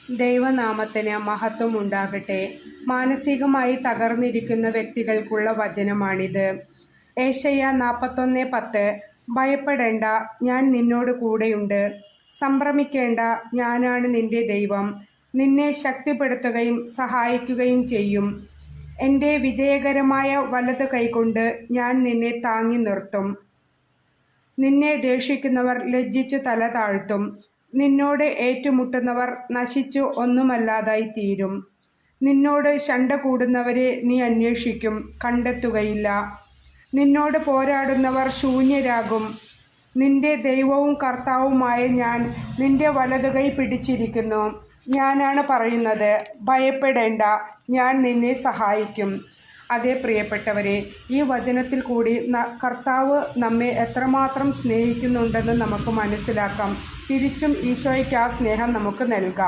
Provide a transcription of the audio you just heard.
ദൈവനാമത്തിന് മഹത്വം ഉണ്ടാകട്ടെ. മാനസികമായി തകർന്നിരിക്കുന്ന വ്യക്തികൾക്കുള്ള വചനമാണിത്. ഏശയ്യ 41:10. ഭയപ്പെടേണ്ട, ഞാൻ നിന്നോട് കൂടെയുണ്ട്. സംഭ്രമിക്കേണ്ട, ഞാനാണ് നിന്റെ ദൈവം. നിന്നെ ശക്തിപ്പെടുത്തുകയും സഹായിക്കുകയും ചെയ്യും. എൻ്റെ വിജയകരമായ വലതു കൈകൊണ്ട് ഞാൻ നിന്നെ താങ്ങി നിർത്തും. നിന്നെ ദ്വേഷിക്കുന്നവർ ലജ്ജിച്ചു തല താഴ്ത്തും. നിന്നോട് ഏറ്റുമുട്ടുന്നവർ നശിച്ചു ഒന്നുമല്ലാതായി തീരും. നിന്നോട് ശണ്ട കൂടുന്നവരെ നീ അന്വേഷിക്കും, കണ്ടെത്തുകയില്ല. നിന്നോട് പോരാടുന്നവർ ശൂന്യരാകും. നിന്റെ ദൈവവും കർത്താവുമായ ഞാൻ നിന്റെ വലതുകൈ പിടിച്ചിരിക്കുന്നു. ഞാനാണ് പറയുന്നത്, ഭയപ്പെടേണ്ട, ഞാൻ നിന്നെ സഹായിക്കും. അതേ പ്രിയപ്പെട്ടവരെ, ഈ വചനത്തിൽ കൂടി കർത്താവ് നമ്മെ എത്രമാത്രം സ്നേഹിക്കുന്നുണ്ടെന്ന് നമുക്ക് മനസ്സിലാക്കാം. തിരിച്ചും ഈശോയ്ക്ക് ആ സ്നേഹം നമുക്ക് നൽകാം.